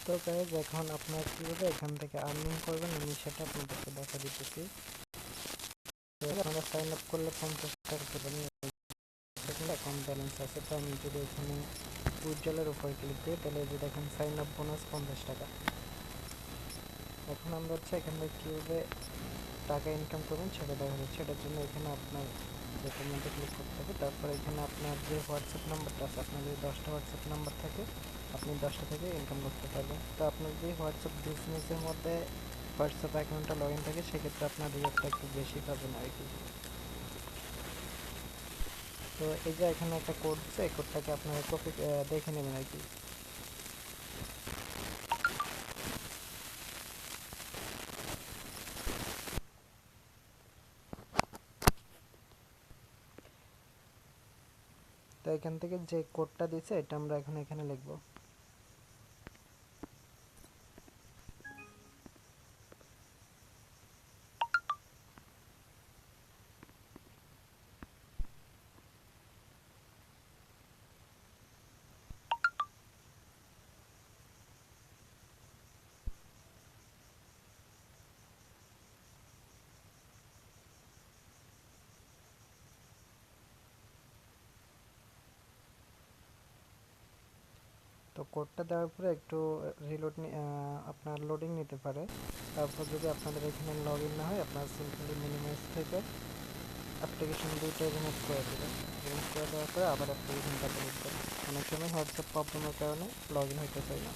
তো গাইজ এখন আপনারা কীভাবে এখান থেকে আর্নিং করবেন আমি সেটা আপনাদেরকে দেখা দিতেছি। তো আপনারা সাইন আপ করলে 50 টাকা পাবেন, অ্যাকাউন্ট ব্যালেন্স আছে। তো আমি যদি এখানে উইথড্রলের উপর ক্লিক করি তাহলে যে দেখেন সাইন আপ বোনাস 50 টাকা। এখন আমরা হচ্ছে এখান থেকে কীভাবে টাকা ইনকাম করবেন সেটা দেখা যাচ্ছে। সেটার জন্য এখানে আপনার ডকুমেন্টে ক্লিক করতে হবে। তারপর এখানে আপনার যে হোয়াটসঅ্যাপ নাম্বারটা আছে, আপনার যদি 10টা হোয়াটসঅ্যাপ নাম্বার থাকে আপনি 10টা থেকে ইনকাম করতে পারবেন। তো আপনার যদি হোয়াটসঅ্যাপ বিজনেসের মধ্যে হোয়াটসঅ্যাপ অ্যাকাউন্টটা লগ ইন থাকে সেক্ষেত্রে আপনার রেটটা একটু বেশি পাবেন আর কি। তো এই যে এখানে একটা কোড আছে, এই কোডটাকে আপনারা কপি দেখে নেবেন আর কি। তো এখান থেকে যে কোডটা দিয়েছে এটা আমরা এখন এখানে লিখবো। তো কোডটা দেওয়ার পরে একটু রিলোড আপনার লোডিং নিতে পারে। তারপর যদি আপনাদের এখানে লগ ইন না হয় আপনার সিম্পলি মিনিমাইজ থেকে অ্যাপ্লিকেশন দুইটাই রিমুভ করে দেবেন। রিমুভ করে দেওয়ার পরে আবার অ্যাপ্লিকেশনটা লিখবেন। অনেক সময় হোয়াটসঅ্যাপ প্রবলেমের কারণে লগ ইন হইতে চাই না।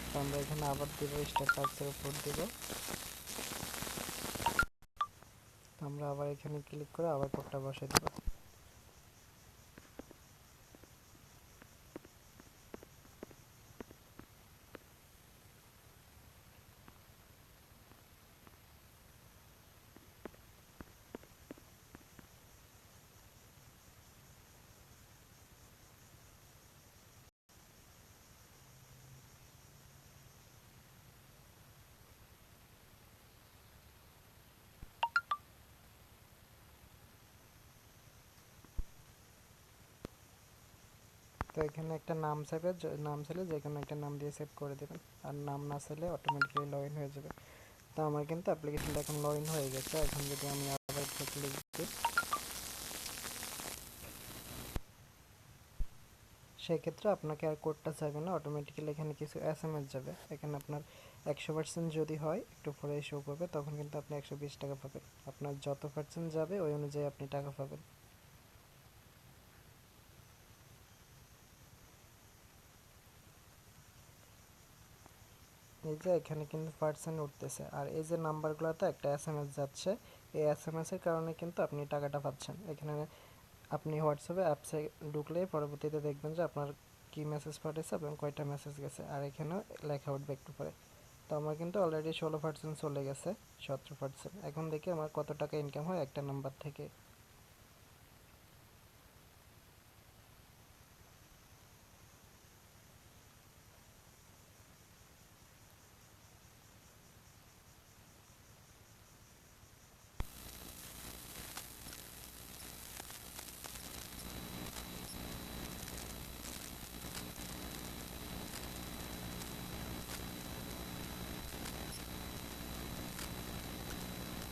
তো আমরা এখানে আবার দিব স্টার টাক্সের উপর দিব। তো আমরা আবার এখানে ক্লিক করে আবার কোডটা বসে দেব। তো এখানে একটা নাম চাইলে যে কোনো একটা নাম দিয়ে সেভ করে দেবেন। আর নাম না চাইলে অটোমেটিক্যালি লগ ইন হয়ে যাবে। তো আমার কিন্তু অ্যাপ্লিকেশনটা এখন লগ ইন হয়ে গেছে। এখন যদি আমি আবার ক্লিক দিই সেক্ষেত্রে আপনাকে আর কোডটা চাইবে না, অটোমেটিক্যালি এখানে কিছু SMS যাবে। এখানে আপনার 100% যদি হয় একটু পরে শো করবে, তখন কিন্তু আপনি 120 টাকা পাবেন। আপনার যত পার্সেন্ট যাবে ওই অনুযায়ী আপনি টাকা পাবেন। এই যে এখানে কিন্তু পার্সেন্ট উঠতেছে আর এই যে নাম্বারগুলোতে একটা SMS যাচ্ছে, এই SMS এর কারণে কিন্তু আপনি টাকাটা পাচ্ছেন। এখানে আপনি হোয়াটসঅ্যাপে অ্যাপসে ঢুকলেই পরবর্তীতে দেখবেন যে আপনার কি মেসেজ পাঠিয়েছে এবং কয়টা মেসেজ গেছে, আর এখানেও লেখা উঠবে একটু পরে। তো আমার কিন্তু অলরেডি 16% চলে গেছে, 17%। এখন দেখি আমার কত টাকা ইনকাম হয় একটা নাম্বার থেকে।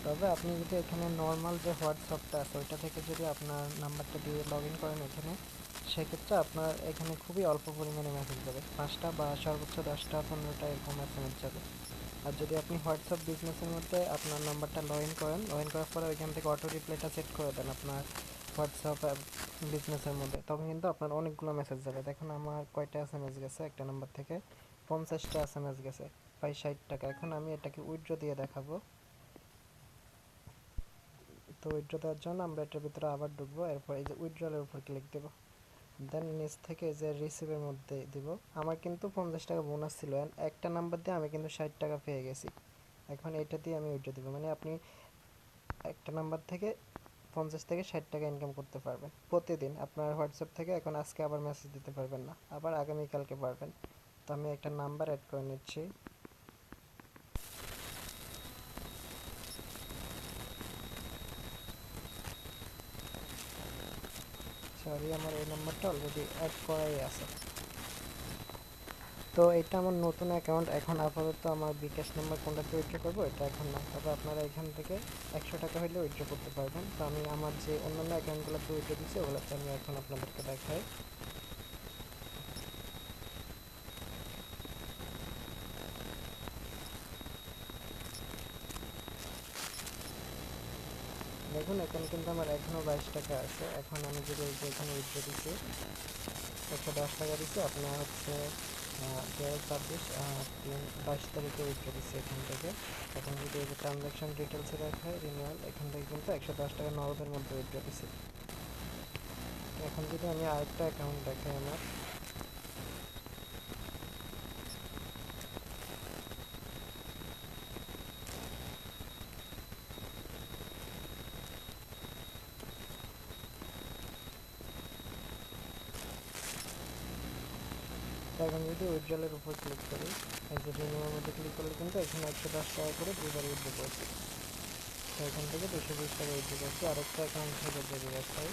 তবে আপনি যদি এখানে নর্মাল যে হোয়াটসঅ্যাপটা আছে ওইটা থেকে যদি আপনার নাম্বারটা দিয়ে লগ ইন করেন এখানে, সেক্ষেত্রে আপনার এখানে খুবই অল্প পরিমাণে মেসেজ যাবে, 5টা বা সর্বোচ্চ 10টা 15টা এরকম মেসেজ যাবে। আর যদি আপনি হোয়াটসঅ্যাপ বিজনেসের মধ্যে আপনার নাম্বারটা লগ ইন করেন, লগ ইন করার পরে ওইখান থেকে অটো রিপ্লাইটা সেট করে দেন আপনার হোয়াটসঅ্যাপ বিজনেসের মধ্যে, তখন কিন্তু আপনার অনেকগুলো মেসেজ যাবে। দেখুন আমার কয়টা SMS গেছে একটা নাম্বার থেকে, 50টা SMS গেছে, প্রায় 60 টাকা। এখন আমি এটাকে উইথড্র দিয়ে দেখাবো। তো উইথড্র দেওয়ার জন্য আমরা এটার ভিতরে আবার ঢুকবো, এরপর এই যে উইথড্রলের উপর ক্লিক দেব, দেন নিচ থেকে এই যে রিসিভের মধ্যে দিব। আমার কিন্তু 50 টাকা বোনাস ছিল, একটা নাম্বার দিয়ে আমি কিন্তু 60 টাকা পেয়ে গেছি। এখন এটা দিয়ে আমি উইথড্র দিব, মানে আপনি একটা নাম্বার থেকে 50 থেকে 60 টাকা ইনকাম করতে পারবেন প্রতিদিন। আপনার হোয়াটসঅ্যাপ থেকে এখন আজকে আবার মেসেজ দিতে পারবেন না, আবার আগামীকালকে পারবেন। তো আমি একটা নাম্বার অ্যাড করে নিচ্ছি। সরি, আমার এই নাম্বারটা অলরেডি অ্যাড করাই আছে। তো এটা আমার নতুন অ্যাকাউন্ট, এখন আপাতত আমার বিকাশ নাম্বার কোনটাতে উইথড্র করবো এটা এখন না, তবে আপনারা এখান থেকে 100 টাকা হলে উইথড্র করতে পারবেন। তো আমি আমার যে অন্যান্য অ্যাকাউন্টগুলোতে উইথড্র দিচ্ছি ওগুলোতে আমি এখন আপনাদেরকে দেখাই। দেখুন এখন কিন্তু আমার এখনও 22 টাকা আছে। এখন আমি যদি এখানে উইথড্র দিচ্ছি 110 টাকা দিচ্ছি, আপনার হচ্ছে 2024 22 তারিখে উইথড্র দিচ্ছি এখান থেকে। এখন যদি এই যে ট্রানজ্যাকশন ডিটেলসে দেখায় রিনিউয়াল, এখান থেকে কিন্তু 110 টাকা নগদের মধ্যে উইথড্র দিচ্ছি। এখন যদি আমি আরেকটা অ্যাকাউন্ট দেখাই আমার, এখন যদি উইথড্রলের উপর ক্লিক করি, এই যে রিনিউয়াল মধ্যে ক্লিক করলে কিন্তু এখানে 110 টাকা করে দুবার উইথড্র করছি। তো এখান থেকে 220 টাকা উইথড্র করছি। আরেকটা অ্যাকাউন্ট থেকে যদি দেখাই,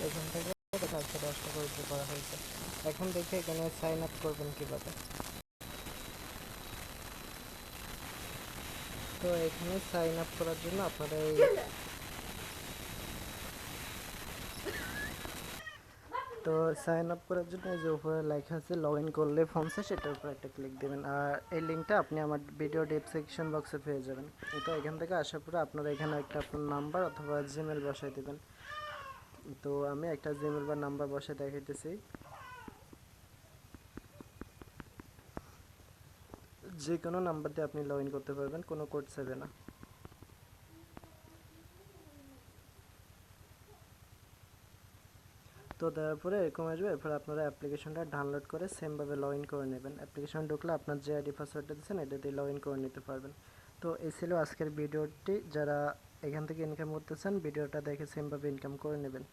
এখান থেকে 110 টাকা উইথড্র করা হয়েছে। এখন দেখে এখানে সাইন আপ করবেন কীভাবে। তো এখানে সাইন আপ করার জন্য আপনারা তো সাইন আপ করার জন্য এই যে উপরে লেখা আছে লগ ইন করলে ফর্মসে, সেটার উপর একটা ক্লিক দেবেন। আর এই লিঙ্কটা আপনি আমার ভিডিও ডেসক্রিপশন বক্সে পেয়ে যাবেন। তো এখান থেকে আসার পরে আপনারা এখানে একটা আপনার নাম্বার অথবা জিমেল বসাই দেবেন। তো আমি একটা জিমেল বা নাম্বার বসে দেখাইতেছি। যে কোনো নাম্বার দিয়ে আপনি লগ ইন করতে পারবেন, কোনো কোড চাইবে না। তো দেওয়ার পরে এরকম আসবে। এরপর আপনারা অ্যাপ্লিকেশনটা ডাউনলোড করে সেমভাবে লগ ইন করে নেবেন। অ্যাপ্লিকেশন ঢুকলে আপনার যে আইডি পাসওয়ার্ডটা দিচ্ছেন এটা দিয়ে লগ ইন করে নিতে পারবেন। তো এই ছিল আজকের ভিডিওটি। যারা এখান থেকে ইনকাম করতে চান ভিডিওটা দেখে সেমভাবে ইনকাম করে নেবেন।